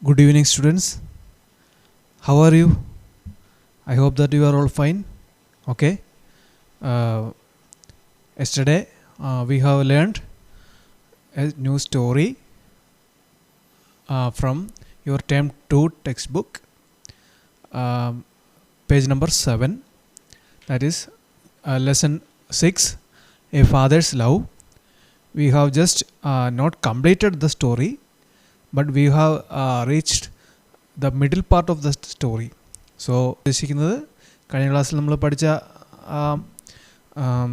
Good evening, students. How are you? I hope that you are all fine. Okay. Yesterday we have learned a new story from your term 2 textbook, page number 7. That is lesson 6, A Father's Love. We have just not completed the story, but we have reached the middle part of the story. So ഉദ്ദേശിക്കുന്നത് കഴിഞ്ഞ ക്ലാസ്സിൽ നമ്മൾ പഠിച്ച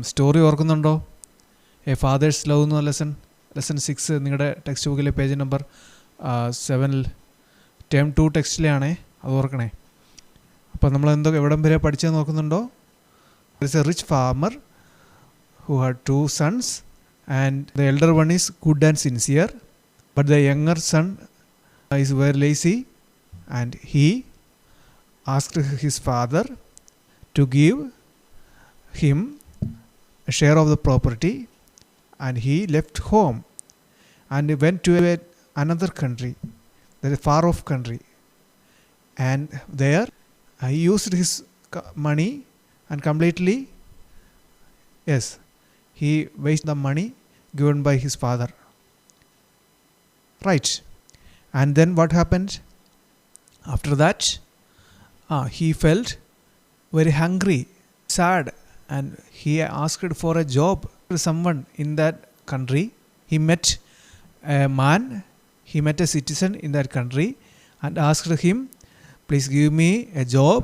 story ഓർക്കുന്നുണ്ടോ? A fathers love എന്ന lesson 6 നിങ്ങളുടെ text ബുക്കിലെ page number 7 term 2 ടെക്സ്റ്റിലാണേ, അത് ഓർക്കണേ. അപ്പോൾ നമ്മൾ എവിടം വരെ പഠിച്ചതെന്ന് നോക്കുന്നുണ്ടോ? There is a rich farmer who had 2 sons, and the elder one is good and sincere, but the younger son is very lazy, and he asked his father to give him a share of the property, and he left home and went to another country, that is far off country, and there he used his money and completely, yes, he wasted the money given by his father. Right. And then what happened? After that, he felt very hungry, sad, and he asked for a job. Someone in that country, he met a man, he met a citizen in that country and asked him, please give me a job.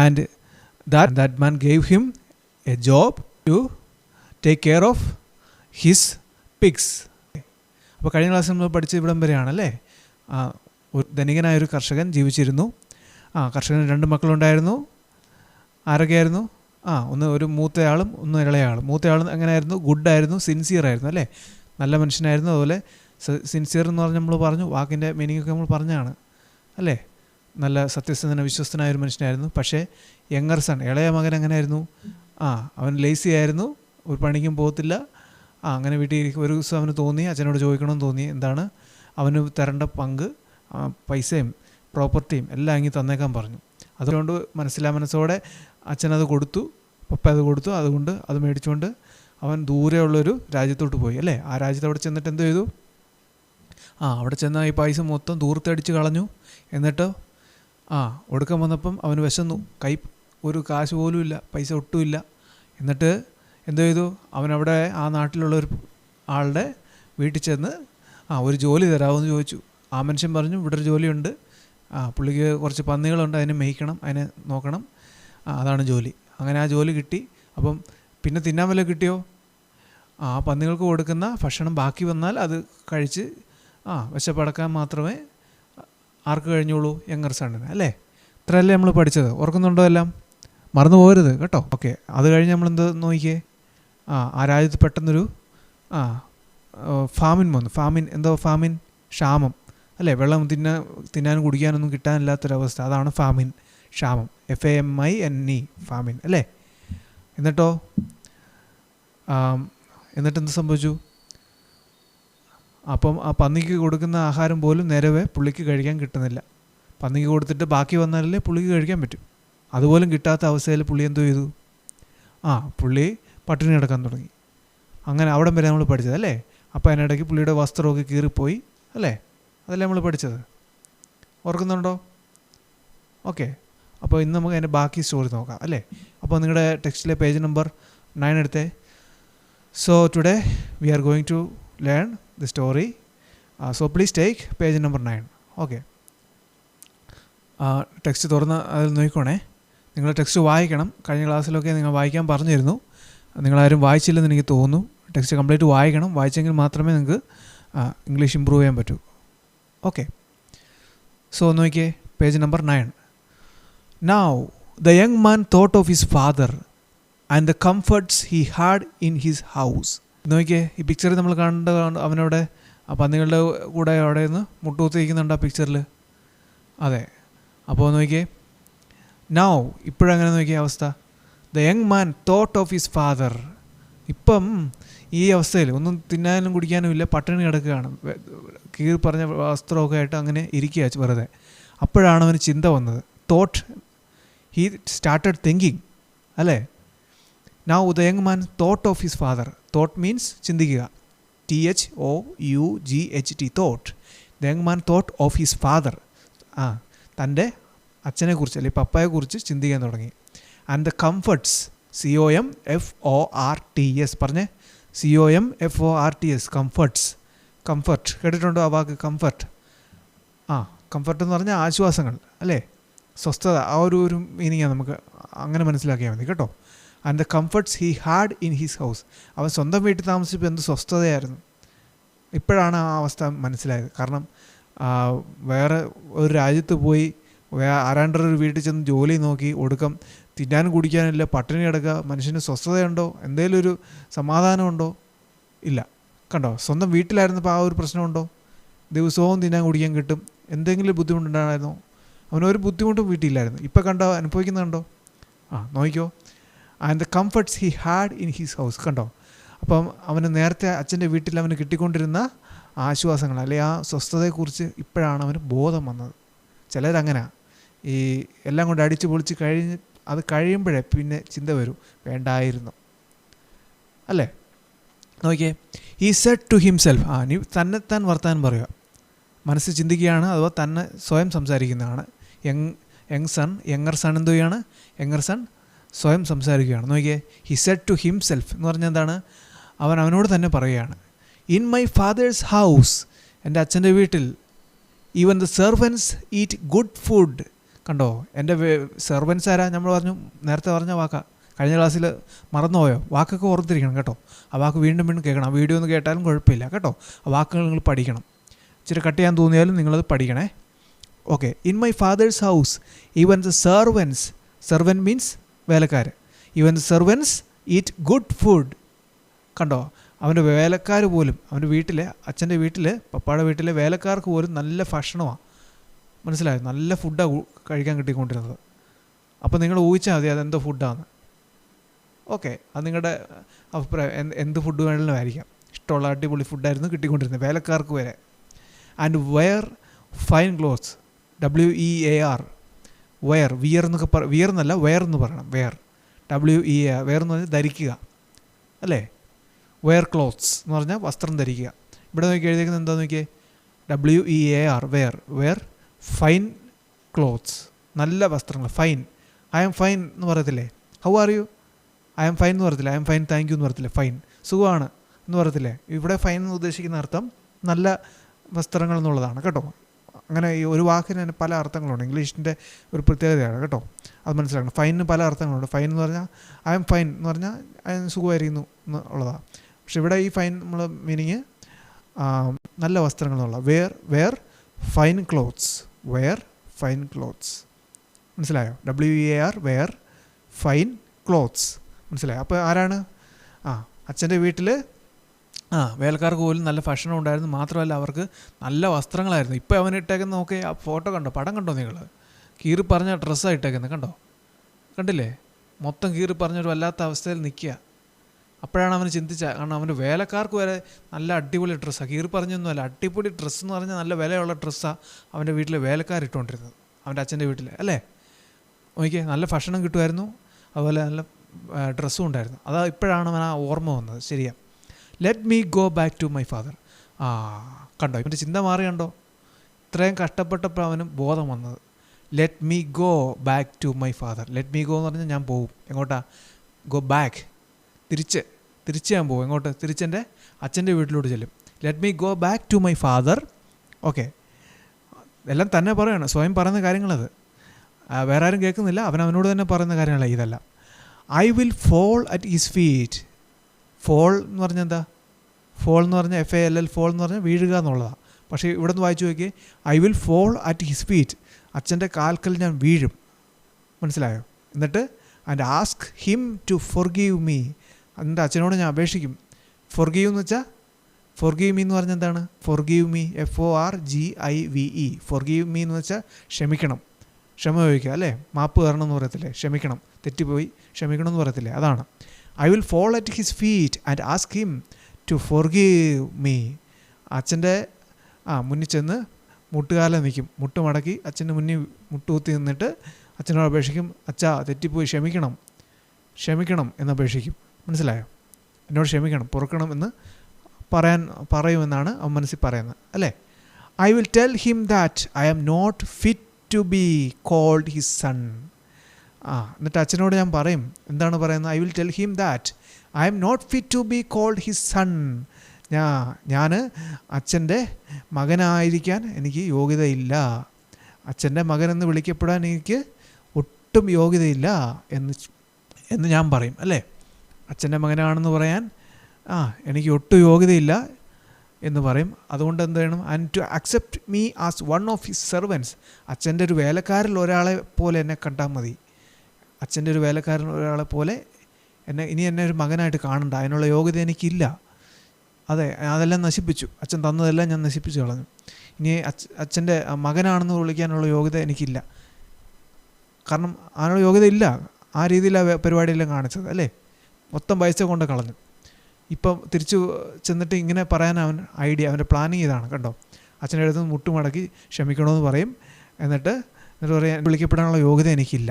And that man gave him a job to take care of his pigs. അപ്പോൾ കഴിഞ്ഞ ക്ലാസ്സിൽ നമ്മൾ പഠിച്ച ഇവിടം വരെയാണല്ലേ. ധനികനായൊരു കർഷകൻ ജീവിച്ചിരുന്നു. കർഷകന് 2 മക്കളുണ്ടായിരുന്നു. ആരൊക്കെയായിരുന്നു? ഒരു മൂത്തയാളും ഒന്ന് ഇളയാളും. മൂത്തയാൾ എങ്ങനെയായിരുന്നു? ഗുഡായിരുന്നു, സിൻസിയർ ആയിരുന്നു അല്ലേ, നല്ല മനുഷ്യനായിരുന്നു. അതുപോലെ സിൻസിയർ എന്ന് പറഞ്ഞ് നമ്മൾ പറഞ്ഞു, വാക്കിൻ്റെ മീനിങ് ഒക്കെ നമ്മൾ പറഞ്ഞാണ് അല്ലേ. നല്ല സത്യസന്ധന വിശ്വസ്തനായൊരു മനുഷ്യനായിരുന്നു. പക്ഷേ യങ്ങർ സൺ, ഇളയ മകൻ എങ്ങനെയായിരുന്നു? അവൻ ലേസി ആയിരുന്നു, ഒരു പണിക്കും പോകത്തില്ല. അങ്ങനെ വീട്ടിൽ ഒരു ദിവസം അവന് തോന്നി, അച്ഛനോട് ചോദിക്കണമെന്ന് തോന്നി, എന്താണ് അവന് തരേണ്ട പങ്ക്, പൈസയും പ്രോപ്പർട്ടിയും എല്ലാം അങ്ങ് തന്നേക്കാൻ പറഞ്ഞു. അതുകൊണ്ട് മനസ്സോടെ അച്ഛനത് കൊടുത്തു, പപ്പ അത് കൊടുത്തു. അതുകൊണ്ട് അത് മേടിച്ചുകൊണ്ട് അവൻ ദൂരെയുള്ളൊരു രാജ്യത്തോട്ട് പോയി അല്ലേ. ആ രാജ്യത്ത് അവിടെ ചെന്നിട്ട് എന്ത് ചെയ്തു? അവിടെ ചെന്ന ഈ പൈസ മൊത്തം ദൂരത്തടിച്ച് കളഞ്ഞു. എന്നിട്ട് ഒടുക്കം വന്നപ്പം അവന് വിശന്നു, ഒരു കാശ് പോലും ഇല്ല, പൈസ ഒട്ടുമില്ല. എന്നിട്ട് എന്ത് ചെയ്തു? അവനവിടെ ആ നാട്ടിലുള്ളൊരു ആളുടെ വീട്ടിൽ ചെന്ന് ഒരു ജോലി തരാമെന്ന് ചോദിച്ചു. ആ മനുഷ്യൻ പറഞ്ഞു, ഇവിടെ ഒരു ജോലിയുണ്ട്, പുള്ളിക്ക് കുറച്ച് പന്നികളുണ്ട്, അതിനെ മേയ്ക്കണം, അതിനെ നോക്കണം, അതാണ് ജോലി. അങ്ങനെ ആ ജോലി കിട്ടി. അപ്പം പിന്നെ തിന്നാൻ വല്ല കിട്ടിയോ? ആ പന്നികൾക്ക് കൊടുക്കുന്ന ഭക്ഷണം ബാക്കി വന്നാൽ അത് കഴിച്ച് വിശപ്പടക്കാൻ മാത്രമേ ആർക്ക് കഴിഞ്ഞുള്ളൂ? യങ്ങർ സണ്ണിന് അല്ലേ. ഇത്രയല്ലേ നമ്മൾ പഠിച്ചത്, ഓർക്കുന്നുണ്ടോ? എല്ലാം മറന്നു പോകരുത് കേട്ടോ. ഓക്കെ, അത് കഴിഞ്ഞ് നമ്മളെന്ത് നോക്കിയേ? ആ രാജ്യത്ത് പെട്ടെന്നൊരു ഫാമിൻ വന്നു. ഫാമിൻ, ക്ഷാമം അല്ലേ. വെള്ളം തിന്നാനും കുടിക്കാനൊന്നും കിട്ടാനില്ലാത്തൊരവസ്ഥ, അതാണ് ഫാമിൻ, ക്ഷാമം. FAMINE, ഫാമിൻ അല്ലേ. എന്നിട്ടോ എന്നിട്ടെന്ത് സംഭവിച്ചു? അപ്പം ആ പന്നിക്ക് കൊടുക്കുന്ന ആഹാരം പോലും നേരവേ പുള്ളിക്ക് കഴിക്കാൻ കിട്ടുന്നില്ല. പന്നിക്ക് കൊടുത്തിട്ട് ബാക്കി വന്നാലല്ലേ പുള്ളിക്ക് കഴിക്കാൻ പറ്റും. അതുപോലും കിട്ടാത്ത അവസ്ഥയിൽ പുള്ളി എന്തോ ചെയ്തു? പുള്ളി പട്ടിണി കിടക്കാൻ തുടങ്ങി. അങ്ങനെ അവിടം വരെ നമ്മൾ പഠിച്ചത് അല്ലേ. അപ്പോൾ അതിനിടയ്ക്ക് പുള്ളിയുടെ വസ്ത്രമൊക്കെ കീറിപ്പോയി അല്ലേ. അതല്ലേ നമ്മൾ പഠിച്ചത്, ഓർക്കുന്നുണ്ടോ? ഓക്കെ, അപ്പോൾ ഇന്ന് നമുക്ക് അതിൻ്റെ ബാക്കി സ്റ്റോറി നോക്കാം അല്ലേ. അപ്പോൾ നിങ്ങളുടെ ടെക്സ്റ്റിലെ പേജ് നമ്പർ 9 എടുത്തേ. So today we are going to learn the story. So please take page number 9. Okay, text തുറന്ന് അതിൽ നോക്കിക്കോണേ. നിങ്ങൾ ടെക്സ്റ്റ് വായിക്കണം. കഴിഞ്ഞ ക്ലാസ്സിലൊക്കെ നിങ്ങൾ വായിക്കാൻ പറഞ്ഞിരുന്നു, നിങ്ങളാരും വായിച്ചില്ലെന്ന് എനിക്ക് തോന്നുന്നു. ടെക്സ്റ്റ് കംപ്ലീറ്റ് വായിക്കണം. വായിച്ചെങ്കിൽ മാത്രമേ നിങ്ങൾക്ക് ഇംഗ്ലീഷ് ഇമ്പ്രൂവ് ചെയ്യാൻ പറ്റൂ. ഓക്കെ, സോ നോക്കിയേ page number 9. Now the young man thought of his father and the comforts he had in his house. നോക്കിയേ, ഈ പിക്ചറിൽ നമ്മൾ കണ്ട അവനവിടെ പന്നികളുടെ കൂടെ അവിടെ നിന്ന് മുട്ടുകുത്തിയിരിക്കുന്നുണ്ട് ആ പിക്ചറിൽ. അതെ, അപ്പോൾ നോക്കിയേ, നൗ ഇപ്പോഴങ്ങനെ നോക്കിയ അവസ്ഥ. The young man thought of his father. ഇപ്പം ഈ അവസ്ഥയിൽ ഒന്നും തിന്നാനും കുടിക്കാനും ഇല്ല, പട്ടിണി കിടക്കുകയാണ്, കീറി പറഞ്ഞ വസ്ത്രമൊക്കെ ആയിട്ട് അങ്ങനെ ഇരിക്കുക വെറുതെ. അപ്പോഴാണ് അവന് ചിന്ത വന്നത്. തോട്ട്, ഹീ സ്റ്റാർട്ടഡ് തിങ്കിങ്, അല്ലേ? Now the young man thought of his father. Thought means ചിന്തിക്കുക, THOUGHT, thought. The young man thought of his father, തൻ്റെ അച്ഛനെക്കുറിച്ച് അല്ലെങ്കിൽ പപ്പായെക്കുറിച്ച് ചിന്തിക്കാൻ തുടങ്ങി. ആൻഡ് ദ കംഫർട്ട്സ്, COMFORTS, പറഞ്ഞേ, COMFORTS, കംഫർട്ട്സ്. കംഫർട്ട് കേട്ടിട്ടുണ്ടോ ആ വാക്ക്? കംഫർട്ട്, കംഫർട്ട് എന്ന് പറഞ്ഞാൽ ആശ്വാസങ്ങൾ, അല്ലേ? സ്വസ്ഥത, ആ ഒരു മീനിങ്ങാണ് നമുക്ക് അങ്ങനെ മനസ്സിലാക്കിയാൽ മതി കേട്ടോ. And the comforts he had in his house. അവൻ സ്വന്തം വീട്ടിൽ താമസിച്ചപ്പോൾ എന്ത് സ്വസ്ഥതയായിരുന്നു. ഇപ്പോഴാണ് ആ അവസ്ഥ മനസ്സിലായത്. കാരണം വേറെ ഒരു രാജ്യത്ത് പോയി ആരാണ്ടൊരു വീട്ടിൽ ചെന്ന് ജോലി നോക്കി, ഒടുക്കം തിന്നാനും കുടിക്കാനില്ല, പട്ടിണി കിടക്കുക. മനുഷ്യന് സ്വസ്ഥതയുണ്ടോ? എന്തെങ്കിലും ഒരു സമാധാനമുണ്ടോ? ഇല്ല. കണ്ടോ, സ്വന്തം വീട്ടിലായിരുന്നപ്പോൾ ആ ഒരു പ്രശ്നമുണ്ടോ? ദിവസവും തിന്നാൻ കുടിക്കാൻ കിട്ടും. എന്തെങ്കിലും ബുദ്ധിമുട്ടുണ്ടായിരുന്നോ? അവനൊരു ബുദ്ധിമുട്ടും വീട്ടിലില്ലായിരുന്നു. ഇപ്പം കണ്ടോ, അനുഭവിക്കുന്നുണ്ടോ? നോക്കിക്കോ. And the comforts he had in his house. കണ്ടോ, അപ്പം അവന് നേരത്തെ അച്ഛൻ്റെ വീട്ടിൽ അവന് കിട്ടിക്കൊണ്ടിരുന്ന ആശ്വാസങ്ങൾ അല്ലെങ്കിൽ ആ സ്വസ്ഥതയെക്കുറിച്ച് ഇപ്പോഴാണ് അവന് ബോധം വന്നത്. ചിലരങ്ങനെ ഈ എല്ലാം കൊണ്ട് അടിച്ച് പൊളിച്ച് അത് കഴിയുമ്പോഴേ പിന്നെ ചിന്ത വരും, വേണ്ടായിരുന്നു, അല്ലേ? നോക്കിയേ, ഹി സെഡ് ടു ഹിംസെൽഫ്. നീ തന്നെത്താൻ വർത്താനം പറയുക, മനസ്സ് ചിന്തിക്കുകയാണ്, അഥവാ തന്നെ സ്വയം സംസാരിക്കുന്നതാണ്. യങ്ങർ സൺ എന്ത് ചെയ്യുകയാണ്? യങ്ങർ സൺ സ്വയം സംസാരിക്കുകയാണ്. നോക്കിയേ, ഹി സെഡ് ടു ഹിംസെൽഫ് എന്ന് പറഞ്ഞാൽ എന്താണ്? അവനോട് തന്നെ പറയുകയാണ്, ഇൻ മൈ ഫാദേഴ്സ് ഹൗസ്, എൻ്റെ അച്ഛൻ്റെ വീട്ടിൽ, even the servants eat good food. കണ്ടോ, എൻ്റെ സെർവൻസ് ആരാ? നമ്മൾ നേരത്തെ പറഞ്ഞ വാക്കാ, കഴിഞ്ഞ ക്ലാസ്സിൽ മറന്നുപോയോ? വാക്കൊക്കെ ഓർത്തിരിക്കണം കേട്ടോ. ആ വാക്ക് വീണ്ടും കേൾക്കണം. ആ വീഡിയോ ഒന്ന് കേട്ടാലും കുഴപ്പമില്ല കേട്ടോ. ആ വാക്കുകൾ നിങ്ങൾ പഠിക്കണം. ഇച്ചിരി കട്ട് ചെയ്യാൻ തോന്നിയാലും നിങ്ങളത് പഠിക്കണേ. Okay, in my father's house even the servants, servant means വേലക്കാർ, even the servants eat good food. കണ്ടോ, അവൻ്റെ വേലക്കാർ പോലും, അവൻ്റെ വീട്ടിലെ, അച്ഛൻ്റെ വീട്ടിൽ, പപ്പായുടെ വീട്ടിലെ വേലക്കാർക്ക് പോലും നല്ല ഭക്ഷണമാണ്. മനസ്സിലായോ? നല്ല ഫുഡാണ് കഴിക്കാൻ കിട്ടിക്കൊണ്ടിരുന്നത്. അപ്പോൾ നിങ്ങൾ ഊഹിച്ചാൽ മതി അതെന്തോ ഫുഡാണ്. ഓക്കെ, അത് നിങ്ങളുടെ അഭിപ്രായം. എന്ത് ഫുഡ് വേണമെങ്കിലും ആയിരിക്കാം. ഇഷ്ടമുള്ള അടിപൊളി ഫുഡായിരുന്നു കിട്ടിക്കൊണ്ടിരുന്നത് വേലക്കാർക്ക് വരെ. And wear fine clothes, WEAR, wear, wear എന്നൊക്കെ വിയർ എന്നല്ല, വെയർ എന്ന് പറയണം. വെയർ, WEAR, വെയർ എന്ന് പറഞ്ഞാൽ ധരിക്കുക, അല്ലേ? വെയർ ക്ലോത്ത്സ് എന്ന് പറഞ്ഞാൽ വസ്ത്രം ധരിക്കുക. ഇവിടെ നോക്കി എഴുതിയിരിക്കുന്നത് എന്താണെന്ന് നോക്കിയേ, WEAR, വെയർ ഫൈൻ ക്ലോത്ത്സ്, നല്ല വസ്ത്രങ്ങൾ. ഫൈൻ, ഐ ആം ഫൈൻ എന്ന് പറയത്തില്ലേ? How are you? I am fine എന്ന് പറയത്തില്ലേ? I am fine, thank you എന്ന് പറയത്തില്ലേ? ഫൈൻ, സുഖമാണ് എന്ന് പറയത്തില്ലേ? ഇവിടെ ഫൈൻ എന്ന് ഉദ്ദേശിക്കുന്ന അർത്ഥം നല്ല വസ്ത്രങ്ങൾ എന്നുള്ളതാണ് കേട്ടോ. അങ്ങനെ ഈ ഒരു വാക്കിന് തന്നെ പല അർത്ഥങ്ങളുണ്ട്. ഇംഗ്ലീഷിൻ്റെ ഒരു പ്രത്യേകതയാണ് കേട്ടോ, അത് മനസ്സിലാക്കണം. ഫൈനിന് പല അർത്ഥങ്ങളുണ്ട്. ഫൈൻ എന്ന് പറഞ്ഞാൽ ഐ ആം ഫൈൻ എന്ന് പറഞ്ഞാൽ സുഖമായിരിക്കുന്നു എന്നുള്ളതാണ്. പക്ഷെ ഇവിടെ ഈ ഫൈൻ നമ്മൾ മീനിങ് നല്ല വസ്ത്രങ്ങൾ എന്നുള്ള. Wear fine clothes, wear fine clothes. മനസ്സിലായോ? WEAR, wear fine clothes. മനസ്സിലായോ? അപ്പോൾ ആരാണ്? അച്ഛൻ്റെ വീട്ടിൽ വേലക്കാർക്ക് പോലും നല്ല ഭക്ഷണം ഉണ്ടായിരുന്നു. മാത്രമല്ല അവർക്ക് നല്ല വസ്ത്രങ്ങളായിരുന്നു. ഇപ്പോൾ അവൻ ഇട്ടേക്കുന്ന നോക്കി, ആ ഫോട്ടോ കണ്ടോ, പടം കണ്ടോ നിങ്ങൾ? കീറി പറഞ്ഞ ഡ്രസ്സാണ് ഇട്ടേക്കുന്നത്, കണ്ടോ? കണ്ടില്ലേ? മൊത്തം കീറി പറഞ്ഞൊരു വല്ലാത്ത അവസ്ഥയിൽ നിൽക്കുക. അപ്പോഴാണ് അവന് കാരണം അവൻ്റെ വേലക്കാർക്ക് വരെ നല്ല അടിപൊളി ഡ്രസ്സാണ്. കീറി പറഞ്ഞൊന്നുമല്ല, അടിപൊളി ഡ്രസ്സ് എന്ന് പറഞ്ഞാൽ നല്ല വിലയുള്ള ഡ്രസ്സാണ് അവൻ്റെ വീട്ടിലെ വേലക്കാരിട്ടുകൊണ്ടിരുന്നത്, അവൻ്റെ അച്ഛൻ്റെ വീട്ടിൽ, അല്ലേ? നോക്കിയേ, നല്ല ഭക്ഷണം കിട്ടുമായിരുന്നു, അതുപോലെ നല്ല ഡ്രസ്സും ഉണ്ടായിരുന്നു. അതാ ഇപ്പോഴാണ് അവൻ ആ ഓർമ്മ വന്നത്. ശരിയാ. Let me go back to my father. കണ്ടോ, ഇവൻ്റെ ചിന്ത മാറി. കണ്ടോ, ഇത്രയും കഷ്ടപ്പെട്ടപ്പോൾ അവന് ബോധം വന്നത്. Let me go back to my father. Let me go എന്ന് പറഞ്ഞാൽ ഞാൻ പോകും. എങ്ങോട്ടാ? ഗോ ബാക്ക്, തിരിച്ച് ഞാൻ പോകും. എങ്ങോട്ട്? തിരിച്ചെൻ്റെ അച്ഛൻ്റെ വീട്ടിലോട്ട് ചെല്ലും. Let me go back to my father. Okay, എല്ലാം തന്നെ പറയാണ്, സ്വയം പറയുന്ന കാര്യങ്ങളത്, വേറെ ആരും കേൾക്കുന്നില്ല. അവനോട് തന്നെ പറയുന്ന കാര്യങ്ങളല്ല ഇതെല്ലാം. I will fall at his feet. Fall എന്ന് പറഞ്ഞാൽ എന്താ? ഫോൾ എന്ന് പറഞ്ഞാൽ FALL, ഫോൾ എന്ന് പറഞ്ഞാൽ വീഴുക എന്നുള്ളതാണ്. പക്ഷേ ഇവിടെ നിന്ന് വായിച്ചു നോക്കിയേ, I will fall at his feet, അച്ഛൻ്റെ കാൽക്കൽ ഞാൻ വീഴും. മനസ്സിലായോ? എന്നിട്ട് and ask him to forgive me, എൻ്റെ അച്ഛനോട് ഞാൻ അപേക്ഷിക്കും. ഫോർഗീവ് എന്ന് വെച്ചാൽ, ഫോർഗീവ് മീ എന്ന് പറഞ്ഞാൽ എന്താണ്? Forgive me, FORGIVE, forgive me എന്ന് വെച്ചാൽ ക്ഷമിക്കണം, ക്ഷമ ചോദിക്കുക, അല്ലേ? മാപ്പ് തരണം എന്ന് പറയത്തില്ലേ? ക്ഷമിക്കണം, തെറ്റിപ്പോയി ക്ഷമിക്കണം എന്ന് പറയത്തില്ലേ? അതാണ്. I will fall at his feet and ask him to forgive me. അച്ഛൻ്റെ മുന്നിൽ ചെന്ന് മുട്ടുകാലം നിൽക്കും, മുട്ട് മടക്കി അച്ഛൻ്റെ മുന്നിൽ മുട്ടുകുത്തി നിന്നിട്ട് അച്ഛനോട് അപേക്ഷിക്കും, അച്ഛാ തെറ്റിപ്പോയി ക്ഷമിക്കണം എന്നപേക്ഷിക്കും. മനസ്സിലായോ? എന്നോട് ക്ഷമിക്കണം, പൊറുക്കണം എന്ന് പറയുമെന്നാണ് അവൻ മനസ്സിൽ പറയുന്നത് അല്ലേ. I will tell him that I am not fit to be called his son. എന്നിട്ട് അച്ഛനോട് ഞാൻ പറയും, എന്താണ് പറയുന്നത്? I will tell him that I am not fit to be called his son. ഞാൻ അച്ഛൻ്റെ മകനായിരിക്കാൻ എനിക്ക് യോഗ്യതയില്ല, അച്ഛൻ്റെ മകനെന്ന് വിളിക്കപ്പെടാൻ എനിക്ക് ഒട്ടും യോഗ്യതയില്ല എന്ന് ഞാൻ പറയും അല്ലേ. അച്ഛൻ്റെ മകനാണെന്ന് പറയാൻ എനിക്ക് ഒട്ടും യോഗ്യതയില്ല എന്ന് പറയും. അതുകൊണ്ട് എന്ത് ചെയ്യണം? And to accept me as one of his servants. അച്ഛൻ്റെ ഒരു വേലക്കാരിൽ ഒരാളെ പോലെ എന്നെ കണ്ടാൽ മതി. അച്ഛൻ്റെ ഒരു വേലക്കാരൻ ഒരാളെ പോലെ എന്നെ ഒരു മകനായിട്ട് കാണണ്ട, അതിനുള്ള യോഗ്യത എനിക്കില്ല. അതെല്ലാം നശിപ്പിച്ചു, അച്ഛൻ തന്നതെല്ലാം ഞാൻ നശിപ്പിച്ചു കളഞ്ഞു. ഇനി അച്ഛൻ്റെ മകനാണെന്ന് വിളിക്കാനുള്ള യോഗ്യത എനിക്കില്ല, കാരണം അതിനുള്ള യോഗ്യത ഇല്ല. ആ രീതിയിലാണ് പരിപാടിയെല്ലാം കാണിച്ചത് അല്ലേ. മൊത്തം പൈസ കൊണ്ട് കളഞ്ഞു. ഇപ്പം തിരിച്ചു ചെന്നിട്ട് ഇങ്ങനെ പറയാൻ അവൻ്റെ പ്ലാനിങ് ഇതാണ് കണ്ടോ. അച്ഛൻ്റെ അടുത്ത് നിന്ന് മുട്ടുമടക്കി ക്ഷമിക്കണമെന്ന് പറയും. എന്നിട്ട് പറയാൻ വിളിക്കപ്പെടാനുള്ള യോഗ്യത എനിക്കില്ല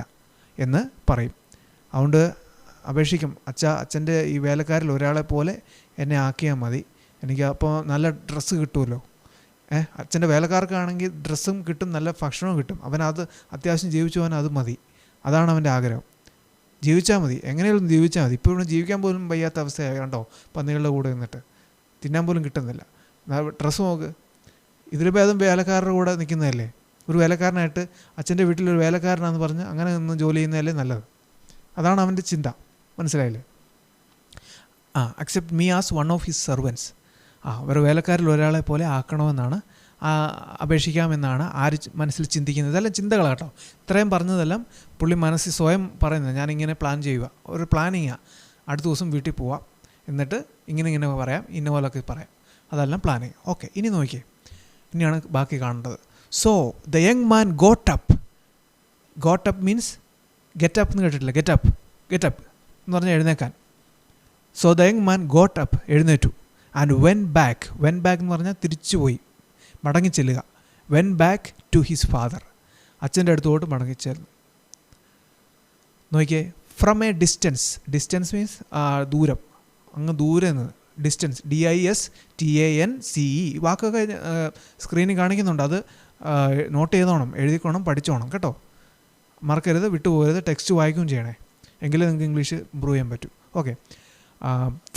എന്ന് പറയും. അതുകൊണ്ട് അപേക്ഷിക്കും, അച്ഛൻ്റെ ഈ വേലക്കാരിൽ ഒരാളെ പോലെ എന്നെ ആക്കിയാൽ മതി, എനിക്ക് അപ്പോൾ നല്ല ഡ്രസ്സ് കിട്ടുമല്ലോ. അച്ഛൻ്റെ വേലക്കാർക്കാണെങ്കിൽ ഡ്രസ്സും കിട്ടും, നല്ല ഭക്ഷണവും കിട്ടും. അവനത് അത്യാവശ്യം ജീവിച്ചു പോകാൻ അത് മതി. അതാണ് അവൻ്റെ ആഗ്രഹം. ജീവിച്ചാൽ മതി, എങ്ങനെയാലും ജീവിച്ചാൽ മതി. ഇപ്പോൾ ഇവിടെ ജീവിക്കാൻ പോലും വയ്യാത്ത അവസ്ഥയായി കണ്ടോ. പന്നികളുടെ കൂടെ നിന്നിട്ട് തിന്നാൻ പോലും കിട്ടുന്നില്ല. ഡ്രസ്സ് നോക്ക്, ഇതിൽ ഭേദം വേലക്കാരുടെ കൂടെ നിൽക്കുന്നതല്ലേ. ഒരു വേലക്കാരനായിട്ട് അച്ഛൻ്റെ വീട്ടിലൊരു വേലക്കാരനാണെന്ന് പറഞ്ഞ് അങ്ങനെ നിന്ന് ജോലി ചെയ്യുന്നതല്ലേ നല്ലത്. അതാണ് അവൻ്റെ ചിന്ത. മനസ്സിലായില്ലേ? Accept me as one of his servants. ഒരു വേലക്കാരിൽ ഒരാളെ പോലെ ആക്കണമെന്നാണ്, അപേക്ഷിക്കാമെന്നാണ് മനസ്സിൽ ചിന്തിക്കുന്നത്. ഇതെല്ലാം ചിന്തകൾ കേട്ടോ. ഇത്രയും പറഞ്ഞതെല്ലാം പുള്ളി മനസ്സിൽ സ്വയം പറയുന്നത്. ഞാനിങ്ങനെ പ്ലാൻ ചെയ്യുക, ഒരു പ്ലാനിങ്ങാണ്. അടുത്ത ദിവസം വീട്ടിൽ പോവാം, എന്നിട്ട് ഇങ്ങനെ പറയാം, ഇന്ന പോലൊക്കെ പറയാം. അതെല്ലാം പ്ലാനിങ്. ഓക്കെ, ഇനി നോക്കിയേ, ഇനിയാണ് ബാക്കി കാണേണ്ടത്. So the young man got up means get up എന്ന് കേട്ടിട്ടില്ല. ഗെറ്റ് അപ്പ് എന്ന് പറഞ്ഞാൽ എഴുന്നേക്കാൻ. So the young man got up, എഴുന്നേറ്റു. ആൻഡ് വെൻ ബാക്ക് എന്ന് പറഞ്ഞാൽ തിരിച്ചുപോയി, മടങ്ങിച്ചെല്ലുക. Went back to his father, അച്ഛൻ്റെ അടുത്തോട്ട് മടങ്ങിച്ചേർന്നു. നോക്കിയേ, ഫ്രം എ ഡിസ്റ്റൻസ് മീൻസ് ദൂരം, അങ്ങ് ദൂരെ നിന്ന്. ഡിസ്റ്റൻസ്, DISTANCE വാക്കൊക്കെ സ്ക്രീനിൽ കാണിക്കുന്നുണ്ട്. അത് നോട്ട് ചെയ്തോണം, എഴുതിക്കോണം, പഠിച്ചോണം കേട്ടോ. മറക്കരുത്, വിട്ടുപോകരുത്. ടെക്സ്റ്റ് വായിക്കുകയും ചെയ്യണേ, എങ്കിലേ നിങ്ങൾക്ക് ഇംഗ്ലീഷ് ഇമ്പ്രൂവ് ചെയ്യാൻ പറ്റൂ. ഓക്കെ,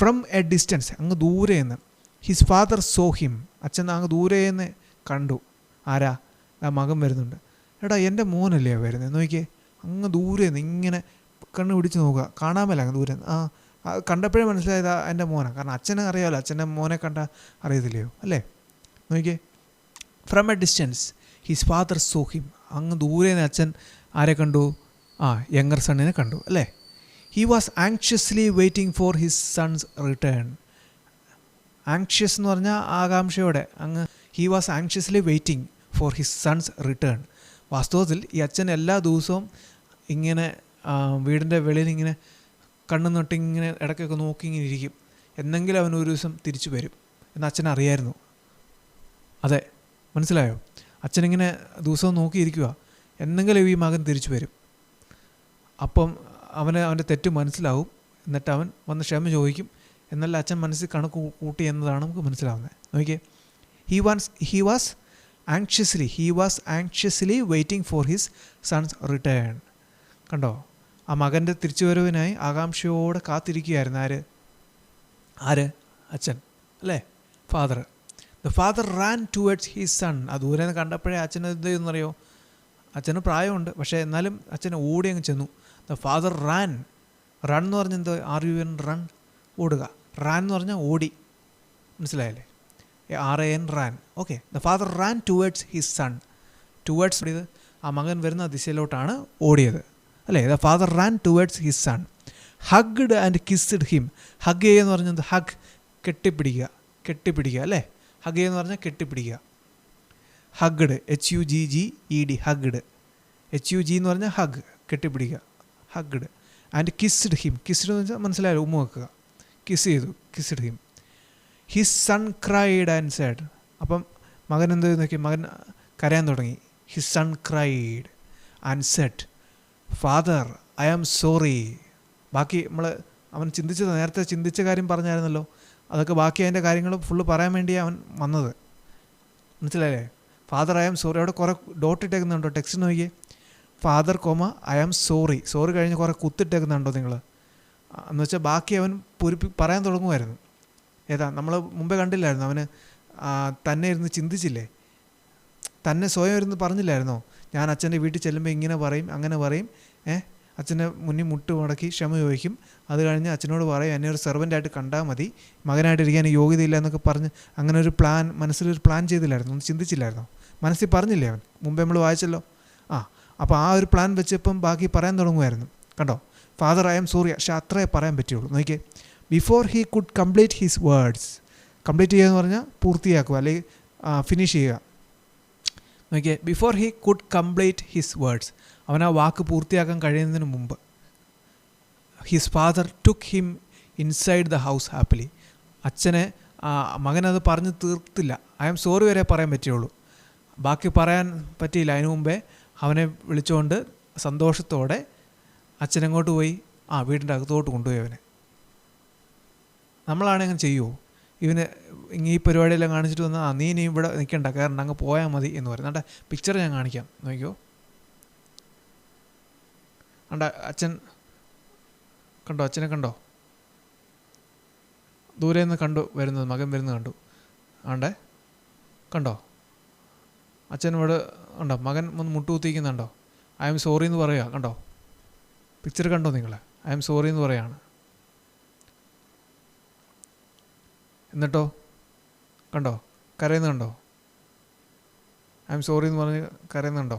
ഫ്രം എ ഡിസ്റ്റൻസ്, അങ്ങ് ദൂരെ നിന്ന്. ഹിസ് ഫാദർ സോ ഹിം, അച്ഛൻ അങ്ങ് ദൂരെ നിന്ന് കണ്ടു. ആരാ? മകൻ വരുന്നുണ്ട്. എടാ എൻ്റെ മോനല്ലേ വരുന്നത്, നോക്കിയേ. അങ്ങ് ദൂരെ നിന്ന് ഇങ്ങനെ കണ്ണ് പിടിച്ച് നോക്കുക, കാണാൻ മേല അങ്ങ് ദൂരെ. കണ്ടപ്പോഴേ മനസ്സിലായത് എൻ്റെ മോനാണ്. കാരണം അച്ഛനെ അറിയാമല്ലോ, അച്ഛൻ്റെ മോനെ കണ്ട അറിയത്തില്ലയോ അല്ലേ. നോക്കിയേ, from A distance his father saw him, അങ്ങ് ദൂരെ നിന്ന് അച്ഛൻ ആരെ കണ്ടു? യങ്ങർ സണ്ണിനെ കണ്ടു അല്ലേ. He was anxiously waiting for his sons return. Anxious എന്ന് പറഞ്ഞാൽ ആകാംക്ഷയോടെ അങ്ങ്. He was anxiously waiting for his sons return. വാസ്തവത്തിൽ ഈ അച്ഛൻ എല്ലാ ദിവസവും ഇങ്ങനെ വീടിൻ്റെ വെളിയിൽ ഇങ്ങനെ കണ്ണു നട്ട് ഇങ്ങനെ ഇടയ്ക്കൊക്കെ നോക്കി ഇങ്ങനെ ഇരിക്കും. എന്നെങ്കിലും അവൻ ഒരു ദിവസം തിരിച്ചു വരും എന്ന് അച്ഛൻ അറിയായിരുന്നു. അതെ, മനസ്സിലായോ? അച്ഛനിങ്ങനെ ദിവസവും നോക്കിയിരിക്കുക, എന്നെങ്കിലും ഈ മകൻ തിരിച്ചു വരും. അപ്പം അവൻ്റെ തെറ്റ് മനസ്സിലാവും. എന്നിട്ട് അവൻ വന്ന് ക്ഷമ ചോദിക്കും. എന്നല്ല അച്ഛൻ മനസ്സിൽ കണക്ക് കൂട്ടി എന്നതാണ് നമുക്ക് മനസ്സിലാവുന്നത്. നോക്കിയേ, he was anxiously waiting for his sons return. കണ്ടോ, ആ മകൻ്റെ തിരിച്ചുവരവിനായി ആകാംക്ഷയോടെ കാത്തിരിക്കുകയായിരുന്നു. ആര്? അച്ഛൻ അല്ലേ, father. The father ran towards his sun. ആ ദൂരെ നിന്ന് കണ്ടപ്പോഴേ അച്ഛന് എന്ത് ചെയ്യുന്നറിയോ? അച്ഛന് പ്രായമുണ്ട്, പക്ഷേ എന്നാലും അച്ഛൻ ഓടി അങ്ങ് ചെന്നു. ദ ഫാദർ റൺ എന്ന് പറഞ്ഞാൽ എന്തോ? RUN റൺ, ഓടുക. റാൻ എന്ന് പറഞ്ഞാൽ ഓടി, മനസ്സിലായല്ലേ? RAN ran. Okay, the father ran towards his son. Towards ഓടിയത് ആ മകൻ വരുന്ന ദിശയിലോട്ടാണ് ഓടിയത് അല്ലേ. The father ran towards his son, hugged and kissed him. Hug ചെയ്യുക എന്ന് പറഞ്ഞാൽ ഹഗ്, കെട്ടിപ്പിടിക്കുക അല്ലേ. ഹഗ് ചെയ്യുക എന്ന് പറഞ്ഞാൽ കെട്ടിപ്പിടിക്കുക. Hugged, HUGGED, hugged. HUG എന്ന് പറഞ്ഞാൽ ഹഗ്, കെട്ടിപ്പിടിക്കുക, hugged. And kissed him. Kissed എന്ന് വെച്ചാൽ മനസ്സിലായല്ലോ, ഉമ്മ വെക്കുക. Kissed him. His son cried and said. അപ്പം മകൻ എന്ത് നോക്കി, മകൻ കരയാൻ തുടങ്ങി. His son cried and said father I am sorry. ബാക്കി അവൻ നേരത്തെ ചിന്തിച്ച കാര്യം പറഞ്ഞായിരുന്നല്ലോ, അതൊക്കെ ബാക്കി അതിൻ്റെ കാര്യങ്ങൾ ഫുള്ള് പറയാൻ വേണ്ടി അവൻ വന്നത്. മനസ്സിലായില്ലേ? Father I am sorry. അവിടെ കുറേ ഡോട്ട് ഇട്ടേക്കുന്നുണ്ടോ? ടെക്സ്റ്റ് നോക്കിയേ. Father I am sorry. Sorry കഴിഞ്ഞ് കുറേ കുത്തിട്ടേക്കുന്നുണ്ടോ നിങ്ങൾ? എന്ന് വെച്ചാൽ ബാക്കി അവൻ പറയാൻ തുടങ്ങുമായിരുന്നു. ഏതാ നമ്മൾ മുമ്പേ കണ്ടില്ലായിരുന്നു, അവന് തന്നെ ഇരുന്ന് ചിന്തിച്ചില്ലേ, തന്നെ സ്വയം ഇരുന്ന് പറഞ്ഞില്ലായിരുന്നോ, ഞാൻ അച്ഛൻ്റെ വീട്ടിൽ ചെല്ലുമ്പോൾ ഇങ്ങനെ പറയും അങ്ങനെ പറയും, അച്ഛൻ്റെ മുന്നിൽ മുട്ട് മുടക്കി ക്ഷമ ചോദിക്കും, അത് കഴിഞ്ഞ് അച്ഛനോട് പറയും എന്നെ ഒരു സെർവൻ്റായിട്ട് കണ്ടാൽ മതി, മകനായിട്ടിരിക്കാൻ യോഗ്യതയില്ല എന്നൊക്കെ പറഞ്ഞ് അങ്ങനെ ഒരു മനസ്സിലൊരു പ്ലാൻ ചെയ്തില്ലായിരുന്നു, ഒന്നും ചിന്തിച്ചില്ലായിരുന്നോ? മനസ്സിൽ പറഞ്ഞില്ലേ അവൻ? മുമ്പേ നമ്മൾ വായിച്ചല്ലോ. അപ്പോൾ ആ ഒരു പ്ലാൻ വെച്ചപ്പം ബാക്കി പറയാൻ തുടങ്ങുമായിരുന്നു. കണ്ടോ? Father I am sorry. പക്ഷേ അത്രേ പറയാൻ പറ്റുള്ളൂ. നോക്കിയേ, before he could complete his words. Complete ചെയ്യുക എന്ന് പറഞ്ഞാൽ പൂർത്തിയാക്കുക, അല്ലെങ്കിൽ ഫിനിഷ് ചെയ്യുക. നോക്കിയേ, before he could complete his words, അവൻ ആ വാക്ക് പൂർത്തിയാക്കാൻ കഴിയുന്നതിന് മുമ്പ് his father took him inside the house happily. മകനത് പറഞ്ഞ് തീർത്തില്ല. ഐ ആം സോറി വരെ പറയാൻ പറ്റുള്ളൂ, ബാക്കി പറയാൻ പറ്റിയില്ല. അതിനു മുമ്പേ അവനെ വിളിച്ചുകൊണ്ട് സന്തോഷത്തോടെ അച്ഛനെങ്ങോട്ട് പോയി? വീടിൻ്റെ അകത്തോട്ട് കൊണ്ടുപോയി അവനെ. നമ്മളാണെങ്കിൽ അങ്ങനെ ചെയ്യുമോ? ഇവന് ഈ പരിപാടിയെല്ലാം കാണിച്ചിട്ട് വന്നാൽ നീ ഇവിടെ നിൽക്കണ്ട, കാരണം അങ്ങ് പോയാൽ മതി എന്ന് പറയും. എന്നിട്ട് പിക്ചർ ഞാൻ കാണിക്കാം, നോക്കിയോ. അച്ഛൻ കണ്ടോ? അച്ഛനെ കണ്ടോ? ദൂരെ നിന്ന് വരുന്നത്, മകൻ വരുന്നത് കണ്ടു. കണ്ടോ? അച്ഛൻ ഇവിടെ ഉണ്ടോ? മകൻ ഒന്ന് മുട്ടുകുത്തിക്കുന്നുണ്ടോ? ഐ എം സോറി എന്ന് പറയുക. കണ്ടോ? പിക്ചർ കണ്ടോ നിങ്ങൾ? ഐ എം സോറി എന്ന് പറയാണ്. എന്നിട്ടോ കണ്ടോ? കരയുന്നുണ്ടോ? ഐ എം സോറി എന്ന് പറഞ്ഞ് കരയുന്നുണ്ടോ?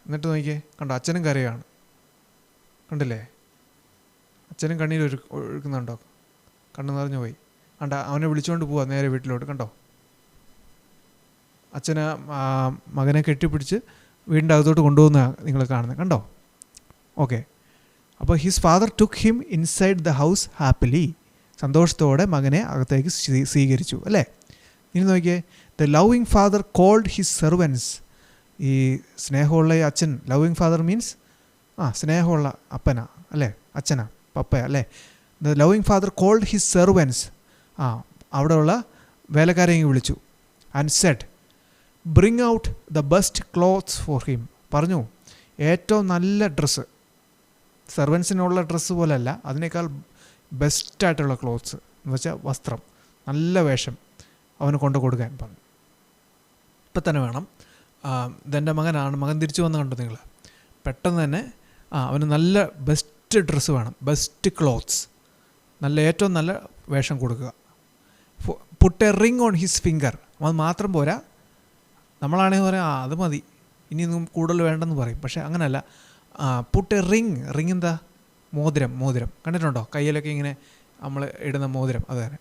എന്നിട്ട് നോക്കിയേ, കണ്ടോ? അച്ഛനും കരയാണ്. കണ്ടില്ലേ? അച്ഛനും കണ്ണീര് ഒഴുക്കുന്നുണ്ടോ? കണ്ണു നിറഞ്ഞു പോയി. അവനെ വിളിച്ചുകൊണ്ട് പോവാ നേരെ വീട്ടിലോട്ട്. കണ്ടോ? അച്ഛന് മകനെ കെട്ടിപ്പിടിച്ച് വീടിൻ്റെ അകത്തോട്ട് കൊണ്ടുപോകുന്ന നിങ്ങൾ കാണുന്നത്. കണ്ടോ? ഓക്കെ. അപ്പോൾ his father took him inside the house happily. സന്തോഷത്തോടെ മകനെ അകത്തേക്ക് സ്വീകരിച്ചു, അല്ലേ? ഇനി നോക്കിയേ, the loving father called his servants. ഈ സ്നേഹമുള്ള അച്ഛൻ, ലവിങ് ഫാദർ മീൻസ് സ്നേഹമുള്ള അപ്പനാ, അല്ലേ? അച്ഛനാ, പപ്പയാ, അല്ലേ? The loving father called his servants. അവിടെയുള്ള വേലക്കാരെ വിളിച്ചു. And said bring out the best clothes for him. പറഞ്ഞു, ഏറ്റവും നല്ല ഡ്രസ്സ്, സെർവൻസിനുള്ള ഡ്രസ്സ് പോലല്ല, അതിനേക്കാൾ ബെസ്റ്റായിട്ടുള്ള ക്ലോത്ത്സ് എന്ന് വെച്ചാൽ വസ്ത്രം, നല്ല വേഷം അവന് കൊണ്ടു കൊടുക്കാൻ പറഞ്ഞു. ഇപ്പം തന്നെ വേണം. ഇതെൻ്റെ മകനാണ്. മകൻ തിരിച്ചു വന്ന് കണ്ടു നിങ്ങൾ. പെട്ടെന്ന് തന്നെ അവന് നല്ല ബെസ്റ്റ് ഡ്രസ്സ് വേണം, ബെസ്റ്റ് ക്ലോത്ത്സ്, ഏറ്റവും നല്ല വേഷം കൊടുക്കുക. Put a ring on his finger. അത് മാത്രം പോരാ, നമ്മളാണെങ്കിൽ പറയാം അത് മതി, ഇനിയൊന്നും കൂടുതൽ വേണ്ടെന്ന് പറയും. പക്ഷേ അങ്ങനെയല്ല. പുട്ട് എ റിങ് എന്താ? മോതിരം കണ്ടിട്ടുണ്ടോ? കയ്യിലൊക്കെ ഇങ്ങനെ നമ്മൾ ഇടുന്ന മോതിരം, അത് തന്നെ.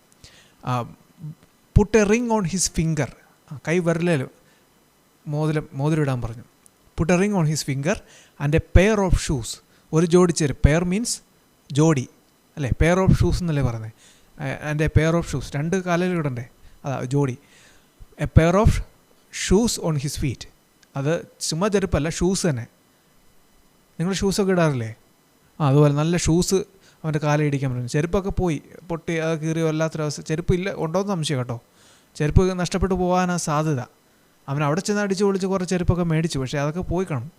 Put a ring on his finger. കൈ വിരലിൽ മോതിരം ഇടാൻ പറഞ്ഞു. Put a ring on his finger and A pair of shoes. ഒരു ജോഡി ചെരുപ്പ്. പെയർ മീൻസ് ജോഡി, അല്ലേ? പെയർ ഓഫ് ഷൂസ് എന്നല്ലേ പറയുന്നത്? And A pair of shoes, 2 കാലിൽ ഇടണ്ടേ, അതാ ജോഡി. A pair of shoes on his feet. അത് ചുമ്മാ ചെരുപ്പല്ല, ഷൂസ് തന്നെ. നിങ്ങൾ ഷൂസൊക്കെ ഇടാറില്ലേ? അതുപോലെ നല്ല ഷൂസ് അവൻ്റെ കാലിൽ ഇടിക്കാൻ പറ്റും. ചെരുപ്പൊക്കെ പോയി പൊട്ടി, അത് കീറിയോ, വല്ലാത്തൊരവസ്ഥ. ചെരുപ്പ് ഇല്ല, ഉണ്ടോയെന്ന് സംശയം കേട്ടോ. ചെരുപ്പ് നഷ്ടപ്പെട്ടു പോകാനാണ് സാധ്യത. അവൻ അവിടെ ചെന്ന് അടിച്ച് പൊളിച്ച് കുറേ ചെരുപ്പൊക്കെ മേടിച്ചു, പക്ഷേ അതൊക്കെ പോയി കാണും,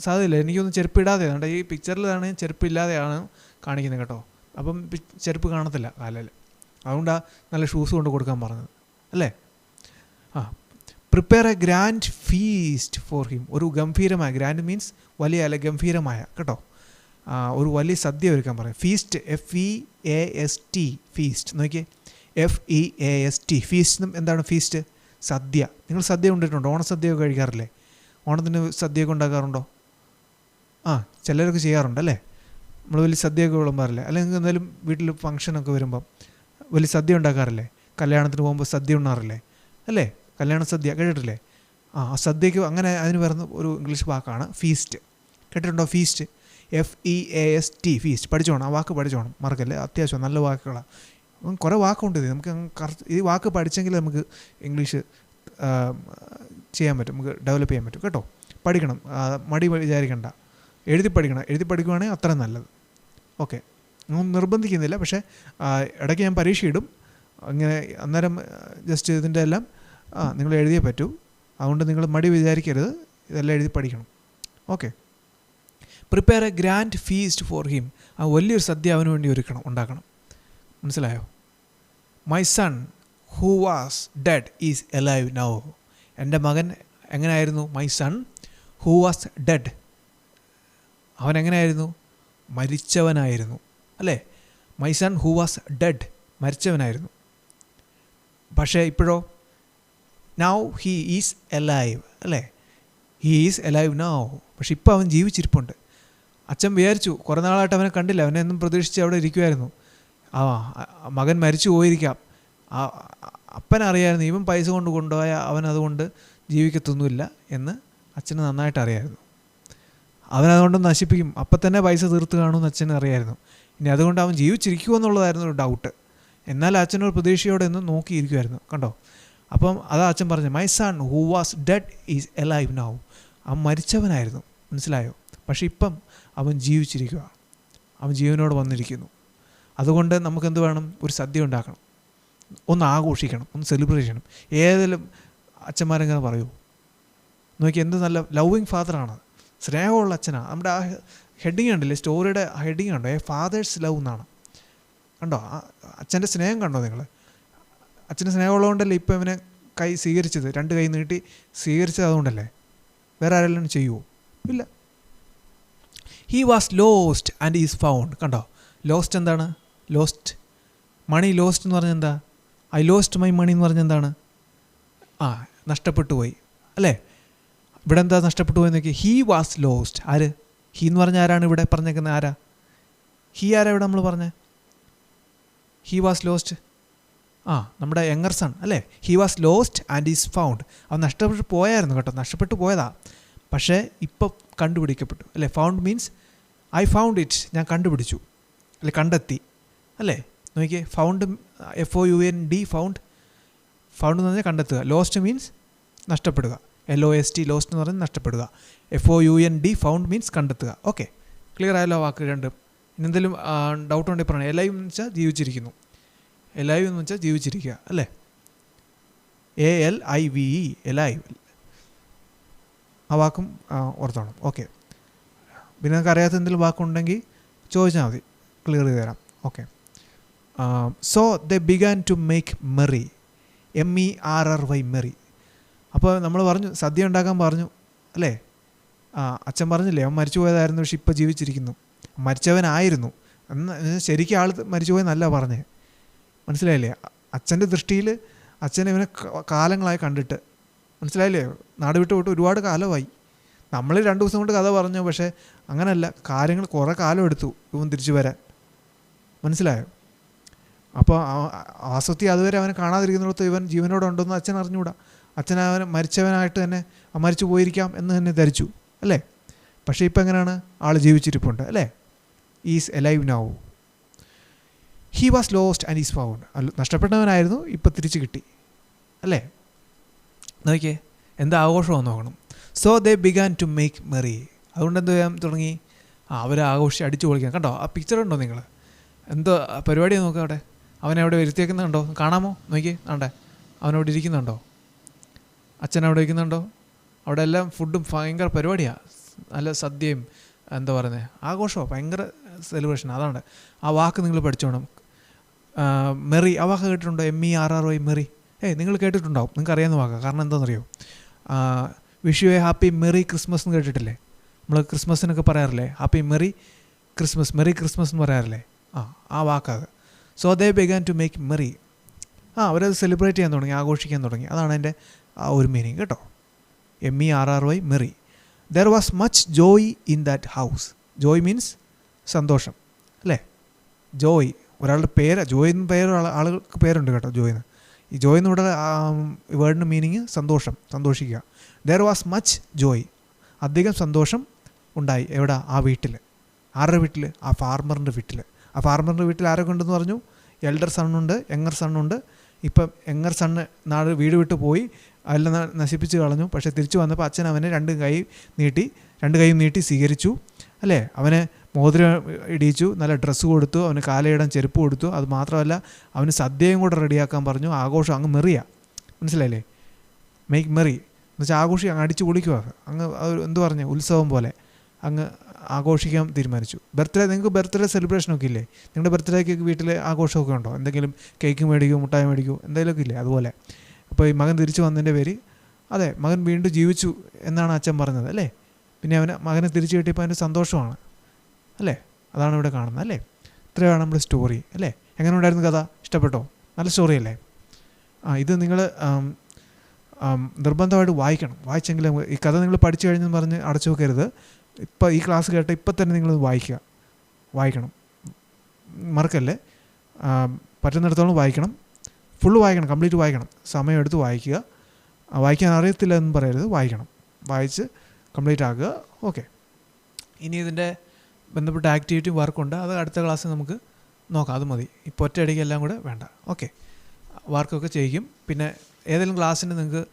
സാധ്യതയില്ല. എനിക്കൊന്നും ചെരുപ്പ് ഇടാതെ, ഈ പിക്ചറിലാണ് ചെരുപ്പില്ലാതെയാണ് കാണിക്കുന്നത് കേട്ടോ. അപ്പം ചെരുപ്പ് കാണത്തില്ല കാലിൽ. അതുകൊണ്ടാണ് നല്ല ഷൂസ് കൊണ്ട് കൊടുക്കാൻ പറഞ്ഞത്, അല്ലേ? Prepare a grand feast for him. ഒരു ഗംഭീരമായ, ഗ്രാൻഡ് മീൻസ് വലിയ, അല്ല ഗംഭീരമായ, കേട്ടോ. ഒരു വലിയ സദ്യ ഒരുക്കാൻ പറയും. Feast, FEAST, feast. നോക്കിയേ, FEAST, ഫീസ്റ്റ്. എന്താണ് ഫീസ്റ്റ്? സദ്യ. നിങ്ങൾ സദ്യ കൊണ്ടിട്ടുണ്ടോ? ഓണസദ്യയൊക്കെ കഴിക്കാറില്ലേ? ഓണത്തിന് സദ്യയൊക്കെ ഉണ്ടാക്കാറുണ്ടോ? ചിലരൊക്കെ ചെയ്യാറുണ്ട്, അല്ലേ? നമ്മൾ വലിയ സദ്യയൊക്കെ വിളമ്പാറില്ലേ? അല്ലെങ്കിൽ എന്തെങ്കിലും വീട്ടിൽ ഫംഗ്ഷനൊക്കെ വരുമ്പം വലിയ സദ്യ ഉണ്ടാക്കാറില്ലേ? കല്യാണത്തിന് പോകുമ്പോൾ സദ്യ ഉണ്ണാറില്ലേ, അല്ലേ? കല്യാണ സദ്യ കേട്ടിട്ടില്ലേ? സദ്യക്ക് അങ്ങനെ അതിന് വരുന്ന ഒരു ഇംഗ്ലീഷ് വാക്കാണ് ഫീസ്റ്റ്. കേട്ടിട്ടുണ്ടോ? Feast, FEAST, feast. പഠിച്ചോണം, ആ വാക്ക് പഠിച്ചോണം, മറക്കല്ലേ. അത്യാവശ്യം നല്ല വാക്കുകളാണ്. കുറേ വാക്കുണ്ട് ഇത്. നമുക്ക് ഈ വാക്ക് പഠിച്ചെങ്കിൽ നമുക്ക് ഇംഗ്ലീഷ് ചെയ്യാൻ പറ്റും, നമുക്ക് ഡെവലപ്പ് ചെയ്യാൻ പറ്റും കേട്ടോ. പഠിക്കണം, മടി വിചാരിക്കണ്ട, എഴുതി പഠിക്കുകയാണെങ്കിൽ അത്ര നല്ലത്. ഓക്കെ, നിർബന്ധിക്കുന്നില്ല, പക്ഷേ ഇടയ്ക്ക് ഞാൻ പരീക്ഷ ഇടും, അങ്ങനെ അന്നേരം ജസ്റ്റ് ഇതിൻ്റെ എല്ലാം നിങ്ങൾ എഴുതിയേ പറ്റൂ. അതുകൊണ്ട് നിങ്ങൾ മടി വിചാരിക്കരുത്, ഇതെല്ലാം എഴുതി പഠിക്കണം. Okay. Prepare a grand feast for him. ആ വലിയൊരു സദ്യ അവന് വേണ്ടി ഉണ്ടാക്കണം. മനസ്സിലായോ? My son who was dead is alive now. എൻ്റെ മകൻ എങ്ങനെയായിരുന്നു? My son who was dead, അവൻ എങ്ങനെയായിരുന്നു? മരിച്ചവനായിരുന്നു, അല്ലേ? My son who was dead, മരിച്ചവനായിരുന്നു. പക്ഷേ ഇപ്പോഴോ? നൗ ഹീ ഈസ് എലൈവ്, അല്ലേ? He is alive now. പക്ഷെ ഇപ്പോൾ അവൻ ജീവിച്ചിരിപ്പുണ്ട്. അച്ഛൻ വിചാരിച്ചു, കുറേ നാളായിട്ട് അവനെ കണ്ടില്ല, അവനെ ഒന്നും പ്രതീക്ഷിച്ച് അവിടെ ഇരിക്കുമായിരുന്നു. മകൻ മരിച്ചു പോയിരിക്കാം. അപ്പനറിയായിരുന്നു ഇവൻ പൈസ കൊണ്ടുപോയ അവൻ അതുകൊണ്ട് ജീവിക്കത്തൊന്നുമില്ല എന്ന് അച്ഛന് നന്നായിട്ട് അറിയായിരുന്നു. അവനതുകൊണ്ട് നശിപ്പിക്കും, അപ്പം തന്നെ പൈസ തീർത്ത് കാണുമെന്ന് അച്ഛന് അറിയായിരുന്നു. ഇനി അതുകൊണ്ട് അവൻ ജീവിച്ചിരിക്കുമോ എന്നുള്ളതായിരുന്നു ഒരു ഡൗട്ട്. എന്നാൽ അച്ഛനൊരു പ്രതീക്ഷയോടെ ഒന്ന് നോക്കിയിരിക്കുമായിരുന്നു. കണ്ടോ? അപ്പം അതാ അച്ഛൻ പറഞ്ഞു, my son who was dead is alive now. അവൻ മരിച്ചവനായിരുന്നു, മനസ്സിലായോ? പക്ഷെ ഇപ്പം അവൻ ജീവിച്ചിരിക്കുക, അവൻ ജീവനോട് വന്നിരിക്കുന്നു. അതുകൊണ്ട് നമുക്കെന്ത് വേണം? ഒരു സദ്യ ഉണ്ടാക്കണം, ഒന്ന് ആഘോഷിക്കണം, ഒന്ന് സെലിബ്രേറ്റ് ചെയ്യണം. ഏതെങ്കിലും അച്ഛന്മാരെങ്ങനെ പറയൂ? നോക്കി, എന്ത് നല്ല ലവിങ് ഫാദറാണ്, സ്നേഹമുള്ള അച്ഛനാണ്. നമ്മുടെ ആ ഹെഡിങ് കണ്ടില്ലേ, സ്റ്റോറിയുടെ ഹെഡിങ് കണ്ടോ? ഫാദേഴ്സ് ലവ് എന്നാണ്. കണ്ടോ അച്ഛൻ്റെ സ്നേഹം? കണ്ടോ നിങ്ങൾ? അച്ഛൻ്റെ സ്നേഹമുള്ളതുകൊണ്ടല്ലേ ഇപ്പം ഇവനെ സ്വീകരിച്ചത്, 2 കൈ നീട്ടി സ്വീകരിച്ചത്. അതുകൊണ്ടല്ലേ. വേറെ ആരെല്ലാം ചെയ്യുമോ? ഇല്ല. He was lost and is found. കണ്ടോ? ലോസ്റ്റ് എന്താണ്? ലോസ്റ്റ് മണി. ലോസ്റ്റ് എന്ന് പറഞ്ഞാൽ എന്താ? ഐ ലോസ്റ്റ് മൈ മണി എന്ന് പറഞ്ഞാൽ എന്താണ്? നഷ്ടപ്പെട്ടു പോയി, അല്ലേ? ഇവിടെ എന്താ നഷ്ടപ്പെട്ടു പോയി നോക്കി? He was lost. ആര്? ഹീ എന്ന് പറഞ്ഞാൽ ആരാണ് ഇവിടെ പറഞ്ഞേക്കുന്നത്? ആരാ ഹീ? ആരാ ഇവിടെ നമ്മൾ പറഞ്ഞേ? ഹീ വാസ് ലോസ്റ്റ്, നമ്മുടെ യങ്ങർ സൺ, അല്ലേ? He was lost and is found. അവൻ നഷ്ടപ്പെട്ടു പോയായിരുന്നു കേട്ടോ, നഷ്ടപ്പെട്ടു പോയതാ. പക്ഷേ ഇപ്പം കണ്ടുപിടിക്കപ്പെട്ടു, അല്ലേ? Found means I found it, ഞാൻ കണ്ടുപിടിച്ചു, അല്ലെ? കണ്ടെത്തി, അല്ലേ? നോക്കിയേ, ഫൗണ്ട് FOUND, ഫൗണ്ട്. ഫൗണ്ട് എന്ന് പറഞ്ഞാൽ കണ്ടെത്തുക. ലോസ്റ്റ് മീൻസ് നഷ്ടപ്പെടുക. LOST, ലോസ്റ്റ് എന്ന് പറഞ്ഞാൽ നഷ്ടപ്പെടുക. FOUND, ഫൗണ്ട് മീൻസ് കണ്ടെത്തുക. ഓക്കെ, ക്ലിയർ ആയല്ലോ വാക്ക് രണ്ടും? ഇനി എന്തെങ്കിലും ഡൗട്ട് ഉണ്ടെങ്കിൽ പറയണം. എലൈവ് എന്ന് വെച്ചാൽ ജീവിച്ചിരിക്കുന്നു, എലൈവ് എന്ന് വെച്ചാൽ ജീവിച്ചിരിക്കുക, അല്ലേ? ALIVE, alive. ആ വാക്കും ഓർത്തോണം. ഓക്കെ, പിന്നെ നിങ്ങൾക്ക് അറിയാത്ത എന്തെങ്കിലും വാക്കുണ്ടെങ്കിൽ ചോദിച്ചാൽ മതി, ക്ലിയർ ചെയ്ത് തരാം. Okay. So they began to make merry, MERRY, merry. അപ്പോൾ നമ്മൾ പറഞ്ഞു സദ്യ ഉണ്ടാക്കാൻ പറഞ്ഞു, അല്ലേ? അച്ഛൻ പറഞ്ഞില്ലേ അവൻ മരിച്ചു പോയതായിരുന്നു, പക്ഷെ ഇപ്പോൾ ജീവിച്ചിരിക്കുന്നു. മരിച്ചവനായിരുന്നു എന്ന് ശരിക്കും ആൾ മരിച്ചു പോയെന്നല്ല പറഞ്ഞേ, മനസ്സിലായില്ലേ? അച്ഛൻ്റെ ദൃഷ്ടിയിൽ അച്ഛൻ ഇവനെ കാലങ്ങളായി കണ്ടിട്ട്, മനസ്സിലായില്ലേ? നാട് വിട്ട് ഒരുപാട് കാലമായി. നമ്മൾ 2 ദിവസം കൊണ്ട് കഥ പറഞ്ഞു, പക്ഷേ അങ്ങനെയല്ല, കാര്യങ്ങൾ കുറേ കാലം എടുത്തു ഇവൻ തിരിച്ചു വരാൻ, മനസ്സിലായോ? അപ്പോൾ ആസക്തി അതുവരെ അവനെ കാണാതിരിക്കുന്നിടത്ത് ഇവൻ ജീവനോടെ ഉണ്ടെന്ന് അച്ഛൻ അറിഞ്ഞുകൂടാ. അച്ഛൻ അവൻ മരിച്ചവനായിട്ട് തന്നെ മരിച്ചു പോയിരിക്കാം എന്ന് തന്നെ ധരിച്ചു, അല്ലേ? പക്ഷേ ഇപ്പം എങ്ങനെയാണ്? ആൾ ജീവിച്ചിരിപ്പുണ്ട്, അല്ലേ? Is alive now. He was lost and is found. നഷ്ടപ്പെട്ടവനായിരുന്നു, ഇപ്പം തിരിച്ചു കിട്ടി, അല്ലേ? നോക്കിയേ, എന്താ ആഘോഷമാണെന്ന് നോക്കണം. So they began to make merry. അതുകൊണ്ട് എന്ത് ചെയ്യാൻ തുടങ്ങി? അവർ ആഘോഷിച്ച് അടിച്ചു പൊളിക്കാൻ. കണ്ടോ ആ പിക്ചർ ഉണ്ടോ നിങ്ങൾ? എന്തോ പരിപാടിയാണ് നോക്കുക അവിടെ. അവനവിടെ വരുത്തിയേക്കുന്നുണ്ടോ? കാണാമോ? നോക്കി, ആണ്ടേ അവനവിടെ ഇരിക്കുന്നുണ്ടോ? അച്ഛൻ അവിടെ ഇരിക്കുന്നുണ്ടോ? അവിടെ എല്ലാം ഫുഡും ഭയങ്കര പരിപാടിയാണ്, നല്ല സദ്യയും, എന്താ പറയുന്നത്, ആഘോഷമോ, ഭയങ്കര സെലിബ്രേഷൻ. അതാണ് ആ വാക്ക് നിങ്ങൾ പഠിച്ചോണം. മെറി, ആ വാക്ക് കേട്ടിട്ടുണ്ടോ? MERRY, merry. നിങ്ങൾ കേട്ടിട്ടുണ്ടാവും, നിങ്ങൾക്ക് അറിയാവുന്ന വാക്കാണ്. കാരണം എന്താണെന്നറിയോ? Wish you a happy merry Christmas എന്ന് കേട്ടിട്ടില്ലേ? നമ്മൾ ക്രിസ്മസിനൊക്കെ പറയാറില്ലേ? Happy merry Christmas, merry Christmas എന്ന് പറയാറില്ലേ? ആ വാക്കാത്. So they began to make merry. അവരത് സെലിബ്രേറ്റ് ചെയ്യാൻ തുടങ്ങി, ആഘോഷിക്കാൻ തുടങ്ങി. അതാണ് എൻ്റെ ആ ഒരു മീനിങ് കേട്ടോ. MERRY, merry. There was much joy in that house. Joy means സന്തോഷം, അല്ലേ? ജോയ്, ഒരാളുടെ പേര് ജോയ് എന്ന് ആളുകൾക്ക് പേരുണ്ട് കേട്ടോ, ജോയ് എന്ന്. ഈ ജോയ് എന്നിവിടെ വേർഡിന് മീനിങ് സന്തോഷം, സന്തോഷിക്കുക. ദർ വാസ് മച്ച് ജോയ്, അധികം സന്തോഷം ഉണ്ടായി. എവിടെ? ആ വീട്ടിൽ. ആരുടെ വീട്ടിൽ? ആ ഫാർമറിൻ്റെ വീട്ടിൽ. ആ ഫാർമറിൻ്റെ വീട്ടിൽ ആരൊക്കെ ഉണ്ടെന്ന് പറഞ്ഞു? എൽഡർ സണ്ണുണ്ട്, യങ്ങർ സണ്ണുണ്ട്. ഇപ്പം യങ്ങർ സണ്ണ് വീട് വിട്ട് പോയി, അതെല്ലാം നശിപ്പിച്ച് കളഞ്ഞു. പക്ഷേ തിരിച്ചു വന്നപ്പോൾ അച്ഛൻ അവനെ രണ്ട് കൈയും നീട്ടി സ്വീകരിച്ചു അല്ലേ. അവന് മോതിരം ഇടിയിച്ചു, നല്ല ഡ്രസ്സ് കൊടുത്തു, അവന് കാലയിടാൻ ചെരുപ്പ് കൊടുത്തു. അത് മാത്രമല്ല അവന് സദ്യയും കൂടെ റെഡിയാക്കാൻ പറഞ്ഞു. ആഘോഷം അങ്ങ് മെറിയാ, മനസ്സിലായില്ലേ? മേക്ക് മെറി എന്ന് വെച്ചാൽ ആഘോഷിക്കുക, അങ്ങ് അടിച്ചു പൊളിക്കുക, അങ്ങ് എന്ത് പറഞ്ഞു, ഉത്സവം പോലെ അങ്ങ് ആഘോഷിക്കാൻ തീരുമാനിച്ചു. നിങ്ങൾക്ക് ബർത്ത്ഡേ സെലിബ്രേഷനൊക്കെ ഇല്ലേ? നിങ്ങളുടെ ബർത്ത്ഡേക്ക് വീട്ടിൽ ആഘോഷമൊക്കെ ഉണ്ടോ? എന്തെങ്കിലും കേക്ക് മേടിക്കുമോ, മുട്ടായി മേടിക്കുമോ, എന്തെങ്കിലുമൊക്കെ ഇല്ലേ? അതുപോലെ അപ്പോൾ ഈ മകൻ തിരിച്ചു വന്നതിൻ്റെ പേര്, അതെ, മകൻ വീണ്ടും ജീവിച്ചു എന്നാണ് അച്ഛൻ പറഞ്ഞത് അല്ലേ. പിന്നെ മകനെ തിരിച്ചു കിട്ടിയപ്പോൾ അതിൻ്റെ സന്തോഷമാണ് അല്ലേ. അതാണ് ഇവിടെ കാണുന്നത് അല്ലേ. ഇത്രയാണ് നമ്മുടെ സ്റ്റോറി അല്ലേ. എങ്ങനെ ഉണ്ടായിരുന്നു കഥ? ഇഷ്ടപ്പെട്ടോ? നല്ല സ്റ്റോറി അല്ലേ. ഇത് നിങ്ങൾ നിർബന്ധമായിട്ട് വായിക്കണം. വായിച്ചെങ്കിലും ഈ കഥ നിങ്ങൾ പഠിച്ചു കഴിഞ്ഞെന്ന് പറഞ്ഞ് അടച്ചു വെക്കരുത്. ഇപ്പോൾ ഈ ക്ലാസ് കേട്ട ഇപ്പം തന്നെ നിങ്ങളത് വായിക്കണം, മറക്കല്ലേ. പറ്റുന്നിടത്തോളം വായിക്കണം, ഫുള്ള് വായിക്കണം, കംപ്ലീറ്റ് വായിക്കണം. സമയം എടുത്ത് വായിക്കുക. വായിക്കാൻ അറിയത്തില്ല എന്ന് പറയരുത്, വായിക്കണം. വായിച്ച് കംപ്ലീറ്റ് ആക്കുക. ഓക്കെ, ഇനി ഇതിൻ്റെ ബന്ധപ്പെട്ട ആക്ടിവിറ്റി വർക്കുണ്ട്, അത് അടുത്ത ക്ലാസ്സിൽ നമുക്ക് നോക്കാം. അത് മതി, ഇപ്പോൾ ഒറ്റയടിക്ക് എല്ലാം കൂടെ വേണ്ട. ഓക്കെ, വർക്കൊക്കെ ചെയ്യിക്കും. പിന്നെ ഏതെങ്കിലും ക്ലാസ്സിന് നിങ്ങൾക്ക്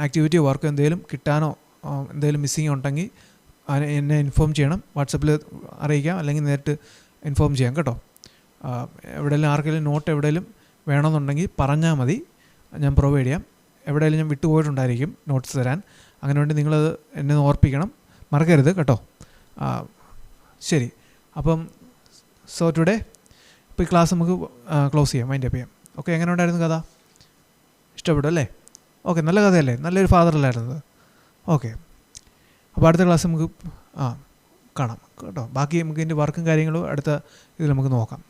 ആക്ടിവിറ്റിയോ വർക്കോ എന്തെങ്കിലും കിട്ടാനോ എന്തെങ്കിലും മിസ്സിങ് ഉണ്ടെങ്കിൽ എന്നെ ഇൻഫോം ചെയ്യണം. വാട്സപ്പിൽ അറിയിക്കാം, അല്ലെങ്കിൽ നേരിട്ട് ഇൻഫോം ചെയ്യാം കേട്ടോ. എവിടെയെങ്കിലും ആർക്കെങ്കിലും നോട്ട് എവിടെയെങ്കിലും വേണമെന്നുണ്ടെങ്കിൽ പറഞ്ഞാൽ മതി, ഞാൻ പ്രൊവൈഡ് ചെയ്യാം. എവിടെയെങ്കിലും ഞാൻ വിട്ടുപോയിട്ടുണ്ടായിരിക്കും നോട്ട്സ് തരാൻ. അങ്ങനെ വേണ്ടി നിങ്ങളത് എന്നെ ഓർപ്പിക്കണം, മറക്കരുത് കേട്ടോ. ശരി, അപ്പം സോ ടുഡേ ഇപ്പോൾ ഈ ക്ലാസ് നമുക്ക് ക്ലോസ് ചെയ്യാം, വൈൻഡ് അപ്പ് ചെയ്യാം. ഓക്കെ, എങ്ങനെ ഉണ്ടായിരുന്നു കഥ? ഇഷ്ടപ്പെട്ടു അല്ലേ? ഓക്കെ, നല്ല കഥയല്ലേ, നല്ലൊരു ഫാദറല്ലായിരുന്നത്. ഓക്കെ, അപ്പോൾ അടുത്ത ക്ലാസ് നമുക്ക് കാണാം കേട്ടോ. ബാക്കി നമുക്ക് ഇതിൻ്റെ വർക്കും കാര്യങ്ങളും അടുത്ത ഇതിൽ നമുക്ക് നോക്കാം.